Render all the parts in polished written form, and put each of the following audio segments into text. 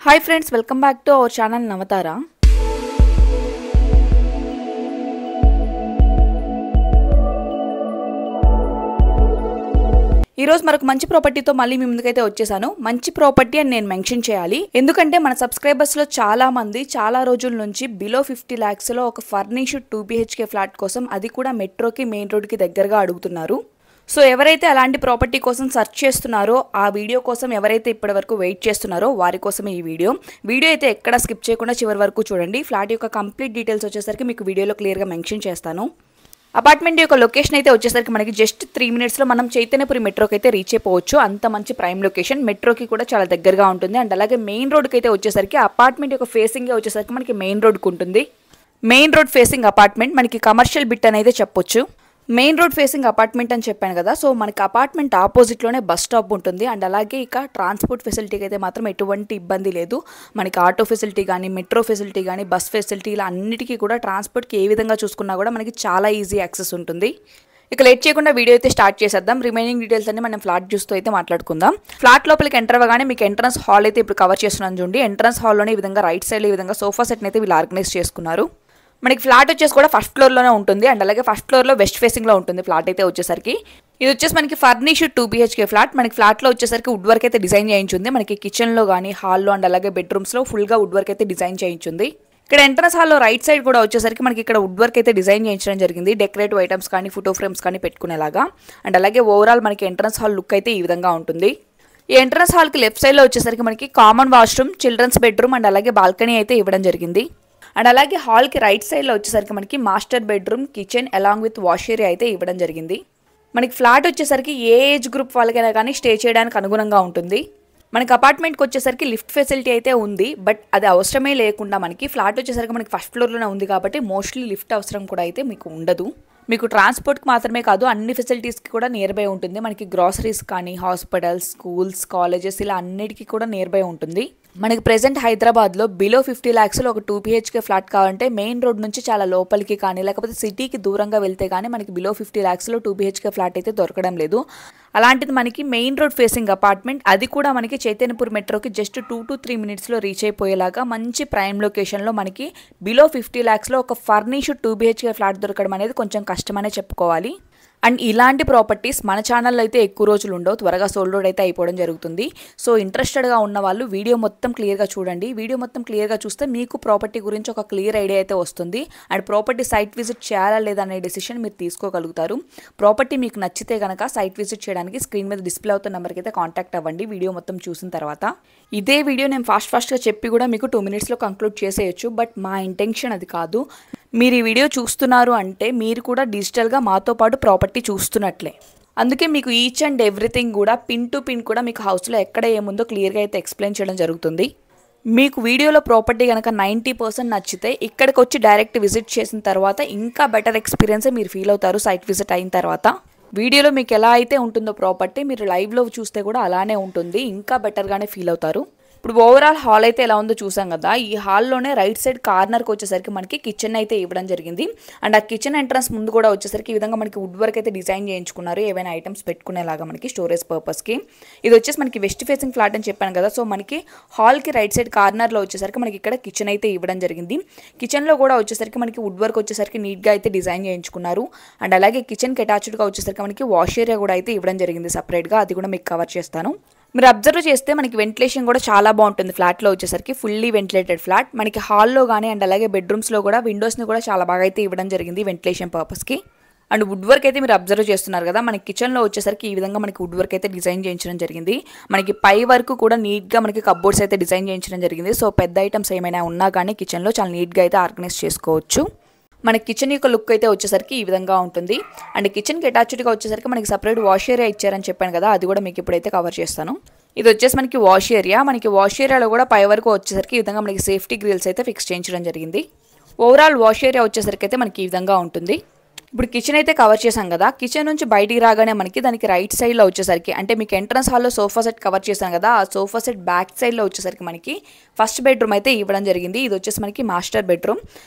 Hi friends, welcome back to our channel Navatara. ఈ రోజు మనకు మంచి ప్రాపర్టీతో మళ్ళీ మీ ముందుకైతే వచ్చేసాను. మంచి ప్రాపర్టీ అని నేను మెన్షన్ చేయాలి, ఎందుకంటే మన సబ్స్క్రైబర్స్ లో చాలా మంది చాలా రోజుల నుంచి బిలో 50 lakhs లో ఒక ఫర్నిష్డ్ 2 BHK ఫ్లాట్ కోసం, అది కూడా మెట్రోకి మెయిన్ రోడ్ కి దగ్గరగా అడుగుతున్నారు. సో ఎవరైతే అలాంటి ప్రాపర్టీ కోసం సెర్చ్ చేస్తున్నారో, ఆ వీడియో కోసం ఎవరైతే ఇప్పటివరకు వెయిట్ చేస్తున్నారో వారి కోసమే ఈ వీడియో అయితే ఎక్కడ స్కిప్ చేయకుండా చివరి వరకు చూడండి. ఫ్లాట్ యొక్క కంప్లీట్ డీటెయిల్స్ వచ్చేసరికి మీకు వీడియోలో క్లియర్గా మెన్షన్ చేస్తాను. అపార్ట్మెంట్ యొక్క లొకేషన్ అయితే వచ్చేసరికి మనకి జస్ట్ 3 minutes లో మనం చైతన్యపురి మెట్రోకి అయితే రీచ్ అయిపోవచ్చు. అంత మంచి ప్రైమ్ లొకేషన్, మెట్రోకి కూడా చాలా దగ్గరగా ఉంటుంది. అండ్ అలాగే మెయిన్ రోడ్కి అయితే వచ్చేసరికి అపార్ట్మెంట్ యొక్క ఫేసింగ్ వచ్చేసరికి మనకి మెయిన్ రోడ్కి ఉంటుంది. మెయిన్ రోడ్ ఫేసింగ్ అపార్ట్మెంట్, మనకి కమర్షియల్ బిట్ అనేది చెప్పొచ్చు. మెయిన్ రోడ్ ఫేసింగ్ అపార్ట్మెంట్ అని చెప్పాను కదా, సో మనకి అపార్ట్మెంట్ ఆపోజిట్లోనే బస్ స్టాప్ ఉంటుంది. అండ్ అలాగే ఇక ట్రాన్స్పోర్ట్ ఫెసిలిటీకి అయితే మాత్రం ఎటువంటి ఇబ్బంది లేదు. మనకి ఆటో ఫెసిలిటీ కానీ, మెట్రో ఫెసిలిటీ కానీ, బస్ ఫెసిలిటీ, ఇలా అన్నిటికీ కూడా ట్రాన్స్పోర్ట్కి ఏ విధంగా చూసుకున్నా కూడా మనకి చాలా ఈజీ యాక్సెస్ ఉంటుంది. ఇక లేట్ చేయకుండా వీడియో అయితే స్టార్ట్ చేసేద్దాం. రిమైనింగ్ డీటెయిల్స్ అన్ని మనం ఫ్లాట్ చూస్తూ అయితే మాట్లాడుకుందాం. ఫ్లాట్ లోపలికి ఎంటర్ అవ్వగానే మీకు ఎంట్రన్స్ హాల్ అయితే ఇప్పుడు కవర్ చేస్తున్నాను చూడండి. ఎంట్రన్స్ హాల్లోనే ఈ విధంగా రైట్ సైడ్ ఈ విధంగా సోఫా సెట్ని అయితే వీళ్ళు ఆర్గనైజ్ చేసుకున్నారు. మనకి ఫ్లాట్ వచ్చేసి కూడా ఫస్ట్ ఫ్లోర్లోనే ఉంటుంది. అండ్ అలాగే ఫస్ట్ ఫ్లోర్లో వెస్ట్ ఫేసింగ్లో ఉంటుంది ఫ్లాట్ అయితే వచ్చేసరికి. ఇది వచ్చేసి మనకి ఫర్నిష్డ్ 2 BHK ఫ్లాట్. మనకి ఫ్లాట్లో వచ్చేసరికి వుడ్ వర్క్ అయితే డిజైన్ చేయించుంది. మనకి కిచెన్లో కానీ, హాల్లో అండ్ అలాగే బెడ్రూమ్స్లో ఫుల్గా వుడ్ వర్క్ అయితే డిజైన్ చేయించుంది. ఇక్కడ ఎంట్రన్స్ హాల్లో రైట్ సైడ్ కూడా వచ్చేసరికి మనకి ఇక్కడ వుడ్ వర్క్ అయితే డిజైన్ చేయించడం జరిగింది. డెకరేటివ్ ఐటమ్స్ కానీ, ఫోటో ఫ్రేమ్స్ కానీ పెట్టుకునేలాగా. అండ్ అలాగే ఓవరాల్ మనకి ఎంట్రన్స్ హాల్ లుక్ అయితే ఈ విధంగా ఉంటుంది. ఈ ఎంట్రన్స్ హాల్కి లెఫ్ట్ సైడ్లో వచ్చేసరికి మనకి common washroom, children's bedroom and అలాగే బాల్కనీ అయితే ఇవ్వడం జరిగింది. అండ్ అలాగే హాల్కి రైట్ సైడ్లో వచ్చేసరికి మనకి master bedroom, kitchen along with wash area అయితే ఇవ్వడం జరిగింది. మనకి ఫ్లాట్ వచ్చేసరికి ఏ ఏజ్ గ్రూప్ వాళ్ళకైనా కానీ స్టే చేయడానికి అనుగుణంగా ఉంటుంది. మనకి అపార్ట్మెంట్కి వచ్చేసరికి లిఫ్ట్ ఫెసిలిటీ అయితే ఉంది, బట్ అది అవసరమే లేకుండా మనకి ఫ్లాట్ వచ్చేసరికి మనకి ఫస్ట్ ఫ్లోర్లోనే ఉంది కాబట్టి మోస్ట్లీ లిఫ్ట్ అవసరం కూడా అయితే మీకు ఉండదు. మీకు ట్రాన్స్పోర్ట్కి మాత్రమే కాదు, అన్ని ఫెసిలిటీస్కి కూడా నియర్ బై ఉంటుంది. మనకి గ్రాసరీస్ కానీ, హాస్పిటల్స్, స్కూల్స్, కాలేజెస్, ఇలా అన్నిటికీ కూడా నియర్ బై ఉంటుంది. మనకి ప్రెసెంట్ హైదరాబాద్లో బిలో 50 lakhsలో ఒక 2 BHK ఫ్లాట్ కావాలంటే మెయిన్ రోడ్ నుంచి చాలా లోపలికి కానీ, లేకపోతే సిటీకి దూరంగా వెళ్తే కానీ మనకి బిలో 50 lakhsలో 2 BHK ఫ్లాట్ అయితే దొరకడం లేదు. అలాంటిది మనకి మెయిన్ రోడ్ ఫేసింగ్ అపార్ట్మెంట్, అది కూడా మనకి చైతన్యపూర్ మెట్రోకి జస్ట్ 2 to 3 minutesలో రీచ్ అయిపోయేలాగా మంచి ప్రైమ్ లొకేషన్లో మనకి బిలో 50 lakhsలో ఒక ఫర్నిష్డ్ 2 BHK ఫ్లాట్ దొరకడం అనేది కొంచెం కష్టమనే చెప్పుకోవాలి. అండ్ ఇలాంటి ప్రాపర్టీస్ మన ఛానల్లో అయితే ఎక్కువ రోజులు ఉండవు, త్వరగా సోల్డ్ అవుట్ అయితే అయిపోవడం జరుగుతుంది. సో ఇంట్రెస్టెడ్గా ఉన్న వాళ్ళు వీడియో మొత్తం క్లియర్గా చూడండి. వీడియో మొత్తం క్లియర్గా చూస్తే మీకు ప్రాపర్టీ గురించి ఒక క్లియర్ ఐడియా అయితే వస్తుంది. అండ్ ప్రాపర్టీ సైట్ విజిట్ చేయాలా లేదా అనే డెసిషన్ మీరు తీసుకోగలుగుతారు. ప్రాపర్టీ మీకు నచ్చితే కనుక సైట్ విజిట్ చేయడానికి స్క్రీన్ మీద డిస్ప్లే అవుతున్న నెంబర్కి అయితే కాంటాక్ట్ అవ్వండి వీడియో మొత్తం చూసిన తర్వాత. ఇదే వీడియో నేను ఫాస్ట్గా చెప్పి కూడా మీకు 2 minutesలో కంక్లూడ్ చేసేయచ్చు, బట్ మా ఇంటెన్షన్ అది కాదు. మీరు ఈ వీడియో చూస్తున్నారు అంటే మీరు కూడా డిజిటల్గా మాతో పాటు ప్రాపర్టీ చూస్తున్నట్లే. అందుకే మీకు ఈచ్ అండ్ ఎవ్రీథింగ్ కూడా పిన్ టు పిన్ కూడా మీకు హౌస్లో ఎక్కడ ఏముందో క్లియర్గా అయితే ఎక్స్ప్లెయిన్ చేయడం జరుగుతుంది. మీకు వీడియోలో ప్రాపర్టీ కనుక 90% నచ్చితే ఇక్కడికి వచ్చి డైరెక్ట్ విజిట్ చేసిన తర్వాత ఇంకా బెటర్ ఎక్స్పీరియన్సే మీరు ఫీల్ అవుతారు. సైట్ విజిట్ అయిన తర్వాత వీడియోలో మీకు ఎలా అయితే ఉంటుందో ప్రాపర్టీ, మీరు లైవ్లో చూస్తే కూడా అలానే ఉంటుంది, ఇంకా బెటర్గానే ఫీల్ అవుతారు. ఇప్పుడు ఓవరాల్ హాల్ అయితే ఎలా ఉందో చూసాం కదా. ఈ హాల్లోనే రైట్ సైడ్ కార్నర్కి వచ్చేసరికి మనకి కిచెన్ అయితే ఇవ్వడం జరిగింది. అండ్ ఆ కిచెన్ ఎంట్రన్స్ ముందు కూడా వచ్చేసరికి ఈ విధంగా మనకి వుడ్ వర్క్ అయితే డిజైన్ చేయించుకున్నారు, ఏవైనా ఐటమ్స్ పెట్టుకునేలాగా మనకి స్టోరేజ్ పర్పస్కి. ఇది వచ్చేసి మనకి వెస్ట్ ఫేసింగ్ ఫ్లాట్ అని చెప్పాను కదా, సో మనకి హాల్కి రైట్ సైడ్ కార్నర్లో వచ్చేసరికి మనకి ఇక్కడ కిచెన్ అయితే ఇవ్వడం జరిగింది. కిచెన్లో కూడా వచ్చేసరికి మనకి వుడ్ వర్క్ వచ్చేసరికి నీట్గా అయితే డిజైన్ చేయించుకున్నారు. అండ్ అలాగే కిచెన్కి అటాచ్డ్గా వచ్చేసరికి మనకి వాష్ ఏరియా కూడా అయితే ఇవ్వడం జరిగింది సపరేట్గా, అది కూడా మీకు కవర్ చేస్తాను. మీరు అబ్జర్వ్ చేస్తే మనకి వెంటిలేషన్ కూడా చాలా బాగుంటుంది ఫ్లాట్లో వచ్చేసరికి. Fully ventilated flat. మనకి హాల్లో కానీ అండ్ అలాగే బెడ్రూమ్స్లో కూడా విండోస్ని కూడా చాలా బాగా అయితే ఇవ్వడం జరిగింది వెంటిలేషన్ పర్పస్కి. అండ్ వుడ్ వర్క్ అయితే మీరు అబ్జర్వ్ చేస్తున్నారు కదా, మనకి కిచెన్లో వచ్చేసరికి ఈ విధంగా మనకి వుడ్ వర్క్ అయితే డిజైన్ చేయించడం జరిగింది. మనకి పై వరకు కూడా నీట్గా మనకి కప్బోర్డ్స్ అయితే డిజైన్ చేయించడం జరిగింది. సో పెద్ద ఐటమ్స్ ఏమైనా ఉన్నా కానీ కిచెన్లో చాలా నీట్గా అయితే ఆర్గనైజ్ చేసుకోవచ్చు. మన కిచెన్ యొక్క లుక్ అయితే వచ్చేసరికి ఈ విధంగా ఉంటుంది. అండ్ కిచెన్కి అటాచ్డ్గా వచ్చేసరికి మనకి సపరేట్ వాష్ ఏరియా ఇచ్చారని చెప్పాను కదా, అది కూడా మీకు ఇప్పుడైతే కవర్ చేస్తాను. ఇది వచ్చేసి మనకి వాష్ ఏరియా. మనకి వాష్ ఏరియాలో కూడా పై వరకు వచ్చేసరికి ఈ విధంగా మనకి సేఫ్టీ గ్రిల్స్ అయితే ఫిక్స్ చేయించడం జరిగింది. ఓవరాల్ వాష్ ఏరియా వచ్చేసరికి అయితే మనకి ఈ విధంగా ఉంటుంది. ఇప్పుడు కిచెన్ అయితే కవర్ చేశాం కదా, కిచెన్ నుంచి బయటికి రాగానే మనకి దానికి రైట్ సైడ్లో వచ్చేసరికి అంటే మీకు ఎంట్రన్స్ హాల్లో సోఫా సెట్ కవర్ చేశాం కదా, ఆ సోఫా సెట్ బ్యాక్ సైడ్లో వచ్చేసరికి మనకి ఫస్ట్ బెడ్రూమ్ అయితే ఇవ్వడం జరిగింది. ఇది వచ్చేసి మనకి మాస్టర్ బెడ్రూమ్.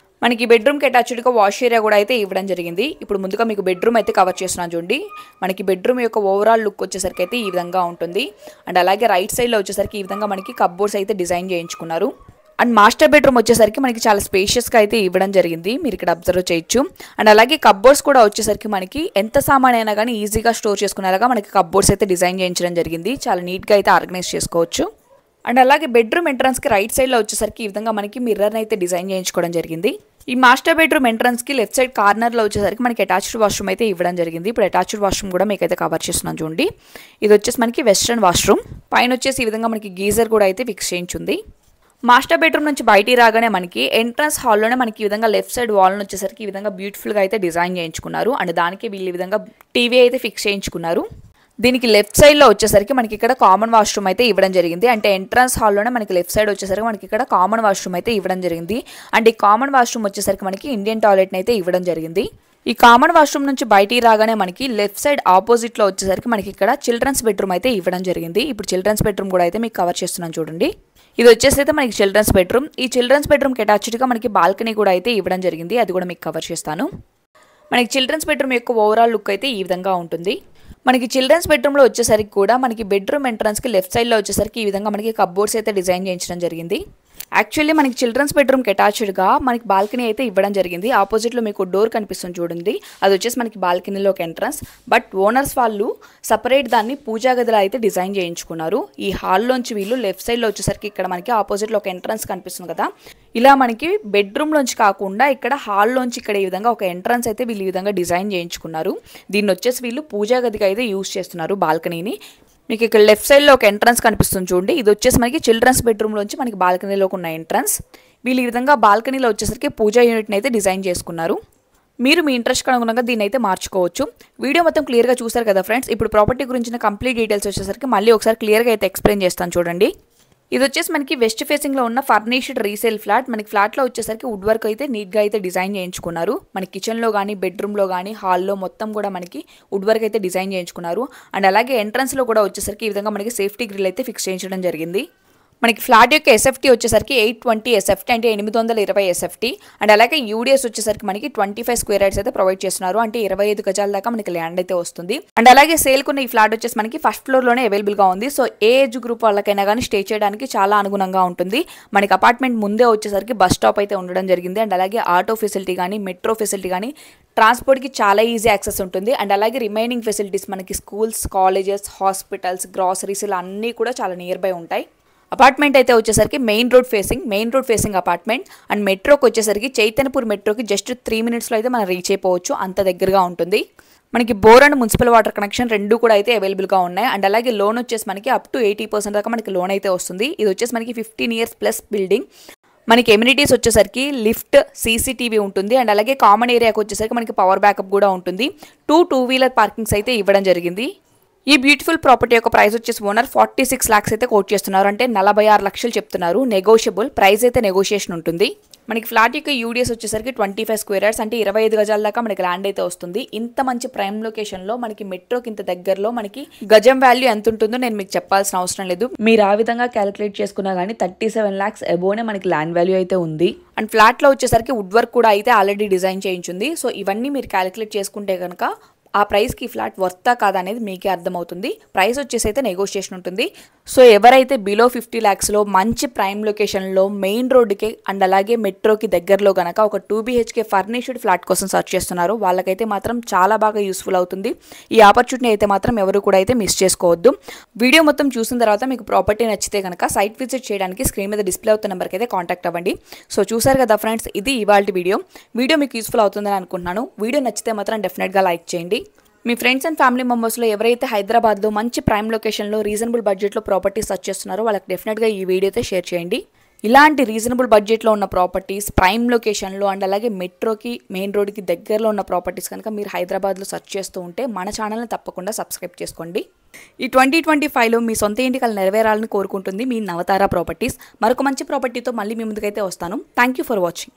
మనకి బెడ్రూమ్కి అటాచ్డ్గా వాష్ ఏరియా కూడా అయితే ఇవ్వడం జరిగింది. ఇప్పుడు ముందుగా మీకు బెడ్రూమ్ అయితే కవర్ చేస్తున్నాను చూడండి. మనకి బెడ్రూమ్ యొక్క ఓవరాల్ లుక్ వచ్చేసరికి అయితే ఈ విధంగా ఉంటుంది. అండ్ అలాగే రైట్ సైడ్లో వచ్చేసరికి ఈ విధంగా మనకి కప్బోర్డ్స్ అయితే డిజైన్ చేయించుకున్నారు. అండ్ మాస్టర్ బెడ్రూమ్ వచ్చేసరికి మనకి చాలా స్పేషియస్గా అయితే ఇవ్వడం జరిగింది, మీరు ఇక్కడ అబ్జర్వ్ చేయొచ్చు. అండ్ అలాగే కప్బోర్డ్స్ కూడా వచ్చేసరికి మనకి ఎంత సామాన్ అయినా కానీ ఈజీగా స్టోర్ చేసుకునేలాగా మనకి కప్బోర్డ్స్ అయితే డిజైన్ చేయించడం జరిగింది. చాలా నీట్గా అయితే ఆర్గనైజ్ చేసుకోవచ్చు. అండ్ అలాగే బెడ్రూమ్ ఎంట్రన్స్కి రైట్ సైడ్లో వచ్చేసరికి ఈ విధంగా మనకి మిర్రర్ని అయితే డిజైన్ చేయించుకోవడం జరిగింది. ఈ మాస్టర్ బెడ్రూమ్ ఎంట్రన్స్కి లెఫ్ట్ సైడ్ కార్నర్లో వచ్చేసరికి మనకి అటాచ్డ్ వాష్రూమ్ అయితే ఇవ్వడం జరిగింది. ఇప్పుడు అటాచ్డ్ వాష్రూమ్ కూడా మీకు అయితే కవర్ చేస్తున్నాం చూడండి. ఇది వచ్చేసి మనకి వెస్ట్రన్ వాష్రూమ్. పైన వచ్చేసి ఈ విధంగా మనకి గీజర్ కూడా అయితే ఫిక్స్ చేయించుంది. మాస్టర్ బెడ్రూమ్ నుంచి బయటికి రాగానే మనకి ఎంట్రన్స్ హాల్లోనే మనకి ఈ విధంగా లెఫ్ట్ సైడ్ వాల్ వచ్చేసరికి ఈ విధంగా బ్యూటిఫుల్గా అయితే డిజైన్ చేయించుకున్నారు. అండ్ దానికి వీళ్ళు ఈ విధంగా టీవీ అయితే ఫిక్స్ చేయించుకున్నారు. దీనికి లెఫ్ట్ సైడ్లో వచ్చేసరికి మనకి ఇక్కడ కామన్ వాష్రూమ్ అయితే ఇవ్వడం జరిగింది. అంటే ఎంట్రన్స్ హాల్లోనే మనకి లెఫ్ట్ సైడ్ వచ్చేసరికి మనకి ఇక్కడ కామన్ వాష్రూమ్ అయితే ఇవ్వడం జరిగింది. అండ్ ఈ కామన్ వాష్రూమ్ వచ్చేసరికి మనకి ఇండియన్ టాయిలెట్ని అయితే ఇవ్వడం జరిగింది. ఈ కామన్ వాష్రూమ్ నుంచి బయటికి రాగానే మనకి లెఫ్ట్ సైడ్ ఆపోజిట్లో వచ్చేసరికి మనకి ఇక్కడ చిల్డ్రన్స్ బెడ్రూమ్ అయితే ఇవ్వడం జరిగింది. ఇప్పుడు చిల్డ్రన్స్ బెడ్రూమ్ కూడా అయితే మీకు కవర్ చేస్తున్నాను చూడండి. ఇది వచ్చేసి అయితే మనకి చిల్డ్రన్స్ బెడ్రూమ్. ఈ చిల్డ్రన్స్ బెడ్రూమ్కి అటాచ్డ్గా మనకి బాల్కనీ కూడా అయితే ఇవ్వడం జరిగింది, అది కూడా మీకు కవర్ చేస్తాను. మనకి చిల్డ్రన్స్ బెడ్రూమ్ యొక్క ఓవరాల్ లుక్ అయితే ఈ విధంగా ఉంటుంది. మనకి చిల్డ్రన్స్ బెడ్రూమ్లో వచ్చేసరికి కూడా మనకి బెడ్రూమ్ ఎంట్రన్స్కి లెఫ్ట్ సైడ్లో వచ్చేసరికి ఈ విధంగా మనకి కప్బోర్డ్స్ అయితే డిజైన్ చేయించడం జరిగింది. యాక్చువల్లీ మనకి చిల్డ్రన్స్ బెడ్రూమ్కి అటాచ్డ్గా మనకి బాల్కనీ అయితే ఇవ్వడం జరిగింది. ఆపోజిట్లో మీకు డోర్ కనిపిస్తుంది చూడండి, అది వచ్చేసి మనకి బాల్కనీలో ఒక ఎంట్రన్స్. బట్ ఓనర్స్ వాళ్ళు సపరేట్ దాన్ని పూజా గదిలో అయితే డిజైన్ చేయించుకున్నారు. ఈ హాల్లోంచి వీళ్ళు లెఫ్ట్ సైడ్లో వచ్చేసరికి ఇక్కడ మనకి ఆపోజిట్లో ఒక ఎంట్రన్స్ కనిపిస్తుంది కదా, ఇలా మనకి బెడ్రూమ్లోంచి కాకుండా ఇక్కడ హాల్లోంచి ఇక్కడ ఈ విధంగా ఒక ఎంట్రన్స్ అయితే వీళ్ళు ఈ విధంగా డిజైన్ చేయించుకున్నారు. దీన్ని వచ్చేసి వీళ్ళు పూజా గదిగా అయితే యూజ్ చేస్తున్నారు బాల్కనీని. మీకు ఇక్కడ లెఫ్ట్ సైడ్లో ఒక ఎంట్రన్స్ కనిపిస్తుంది చూడండి, ఇది వచ్చేసి మనకి చిల్డ్రన్స్ బెడ్రూమ్లోంచి మనకి బాల్కనీలోకి ఉన్న ఎంట్రన్స్. వీళ్ళు ఈ విధంగా బాల్కనీలో వచ్చేసరికి పూజా యూనిట్ని అయితే డిజైన్ చేసుకున్నారు. మీరు మీ ఇంట్రెస్ట్కి అనుగుణంగా దీన్ని అయితే మార్చుకోవచ్చు. వీడియో మొత్తం క్లియర్గా చూసారు కదా ఫ్రెండ్స్. ఇప్పుడు ప్రాపర్టీ గురించిన కంప్లీట్ డీటెయిల్స్ వచ్చేసరికి మళ్ళీ ఒకసారి క్లియర్గా అయితే ఎక్స్ప్లెయిన్ చేస్తాను చూడండి. ఇది వచ్చేసి మనకి వెస్ట్ ఫేసింగ్లో ఉన్న ఫర్నిష్డ్ రీసేల్ ఫ్లాట్. మనకి ఫ్లాట్లో వచ్చేసరికి వుడ్ వర్క్ అయితే నీట్గా అయితే డిజైన్ చేయించుకున్నారు. మన కిచెన్లో కానీ బెడ్రూమ్లో కానీ హాల్లో మొత్తం కూడా మనకి వుడ్ వర్క్ అయితే డిజైన్ చేయించుకున్నారు. అండ్ అలాగే ఎంట్రన్స్లో కూడా వచ్చేసరికి ఈ విధంగా మనకి సేఫ్టీ గ్రిల్ అయితే ఫిక్స్ చేయించడం జరిగింది. మనకి ఫ్లాట్ యొక్క ఎస్ఎఫ్టీ వచ్చేసరికి 820 ఎస్ఎఫ్టీ అంటే 820 ఎస్ఎఫ్టీ. అండ్ అలాగే యూడిఎస్ వచ్చేసరికి మనకి 25 స్క్వేర్ యార్డ్స్ అయితే ప్రొవైడ్ చేస్తున్నారు. అంటే 25 గజాల దాకా మనకి ల్యాండ్ అయితే వస్తుంది. అండ్ అలాగే సేల్కున్న ఈ ఫ్లాట్ వచ్చేసి మనకి ఫస్ట్ ఫ్లోర్లోనే అవైలబుల్గా ఉంది. సో ఏ ఏజ్ గ్రూప్ వాళ్ళకైనా కానీ స్టే చేయడానికి చాలా అనుగుణంగా ఉంటుంది. మనకి అపార్ట్మెంట్ ముందే వచ్చేసరికి బస్ స్టాప్ అయితే ఉండడం జరిగింది. అండ్ అలాగే ఆటో ఫెసిలిటీ కానీ మెట్రో ఫెసిలిటీ కానీ ట్రాన్స్పోర్ట్కి చాలా ఈజీ యాక్సెస్ ఉంటుంది. అండ్ అలాగే రిమైనింగ్ ఫెసిలిటీస్ మనకి స్కూల్స్, కాలేజెస్, హాస్పిటల్స్, గ్రాసరీస్ ఇలా అన్నీ కూడా చాలా నియర్ బై ఉంటాయి. అపార్ట్మెంట్ అయితే వచ్చేసరికి main road facing apartment. And మెట్రోకి వచ్చేసరికి చైతన్యపూర్ మెట్రోకి జస్ట్ 3 minutesలో అయితే మనం రీచ్ అయిపోవచ్చు, అంత దగ్గరగా ఉంటుంది. మనకి bore and municipal water connection రెండు కూడా అయితే అవైలబుల్గా ఉన్నాయి. అండ్ అలాగే లోన్ వచ్చేసి మనకి అప్ టు 80% దాకా మనకి లోన్ అయితే వస్తుంది. ఇది వచ్చేసి మనకి 15 years ప్లస్ బిల్డింగ్. మనకి ఎమ్యూనిటీస్ వచ్చేసరికి లిఫ్ట్, సీసీటీవీ ఉంటుంది. అండ్ అలాగే కామన్ ఏరియాకి వచ్చేసరికి మనకి పవర్ బ్యాకప్ కూడా ఉంటుంది. 2 wheeler పార్కింగ్స్ అయితే ఇవ్వడం జరిగింది. ఈ బ్యూటిఫుల్ ప్రాపర్టీ యొక్క ప్రైస్ వచ్చేసి ఓనర్ 46 lakhs అయితే కోట్ చేస్తున్నారు. అంటే 46 లక్షలు చెప్తున్నారు. నెగోషియబుల్ ప్రైస్ అయితే నెగోషియేషన్ ఉంటుంది. మనకి ఫ్లాట్ యొక్క యూడిఎస్ వచ్చేసరికి 25 స్క్వేర్ యార్డ్స్ అంటే 25 గజాల దాకా మనకి ల్యాండ్ అయితే వస్తుంది. ఇంత మంచి ప్రైమ్ లొకేషన్లో మనకి మెట్రోకి ఇంత దగ్గరలో మనకి గజం వాల్యూ ఎంత ఉంటుందో నేను మీకు చెప్పాల్సిన అవసరం లేదు. మీరు ఆ విధంగా క్యాలిక్యులేట్ చేసుకున్నా కానీ 37 lakhs అబోనే మనకి ల్యాండ్ వాల్యూ అయితే ఉంది. అండ్ ఫ్లాట్లో వచ్చేసరికి వుడ్ వర్క్ కూడా అయితే ఆల్రెడీ డిజైన్ చేయించింది. సో ఇవన్నీ మీరు క్యాలిక్యులేట్ చేసుకుంటే కనుక ఆ ప్రైస్కి ఫ్లాట్ వర్తా కాదా అనేది మీకే అర్థమవుతుంది. ప్రైస్ వచ్చేసి అయితే నెగోషియేషన్ ఉంటుంది. సో ఎవరైతే బిలో 50 lakhsలో మంచి ప్రైమ్ లొకేషన్లో మెయిన్ రోడ్డుకి అండ్ అలాగే మెట్రోకి దగ్గరలో కనుక ఒక 2 BHK ఫర్నిష్డ్ ఫ్లాట్ కోసం సర్చ్ చేస్తున్నారో వాళ్ళకైతే మాత్రం చాలా బాగా యూస్ఫుల్ అవుతుంది. ఈ ఆపర్చునిటీ అయితే మాత్రం ఎవరు కూడా అయితే మిస్ చేసుకోవద్దు. వీడియో మొత్తం చూసిన తర్వాత మీకు ప్రాపర్టీ నచ్చితే కనుక సైట్ విజిట్ చేయడానికి స్క్రీన్ మీద డిస్ప్లే అవుతున్న నెంబర్కి అయితే కాంటాక్ట్ అవ్వండి. సో చూసారు కదా ఫ్రెండ్స్, ఇది ఇవాల్టి వీడియో మీకు యూస్ఫుల్ అవుతుందని అనుకుంటున్నాను. వీడియో నచ్చితే మాత్రం డెఫినెట్గా లైక్ చేయండి. మీ ఫ్రెండ్స్ అండ్ ఫ్యామిలీ మెంబర్స్లో ఎవరైతే హైదరాబాద్లో మంచి ప్రైమ్ లొకేషన్లో రీజనబుల్ బడ్జెట్లో ప్రాపర్టీ సర్చ్ చేస్తున్నారో వాళ్ళకి డెఫినెట్గా ఈ వీడియో అయితే షేర్ చేయండి. ఇలాంటి రీజనబుల్ బడ్జెట్లో ఉన్న ప్రాపర్టీస్ ప్రైమ్ లొకేషన్లో అండ్ అలాగే మెట్రోకి మెయిన్ రోడ్కి దగ్గరలో ఉన్న ప్రాపర్టీస్ కనుక మీరు హైదరాబాద్లో సర్చ్ చేస్తూ ఉంటే మన ఛానల్ని తప్పకుండా సబ్స్క్రైబ్ చేసుకోండి. ఈ 2025లో మీ సొంత ఇంటి కల నెరవేరాలని కోరుకుంటుంది మీ నవతార ప్రాపర్టీస్. మరొక మంచి ప్రాపర్టీతో మళ్ళీ మీ ముందుకైతే వస్తాను. Thank you for watching.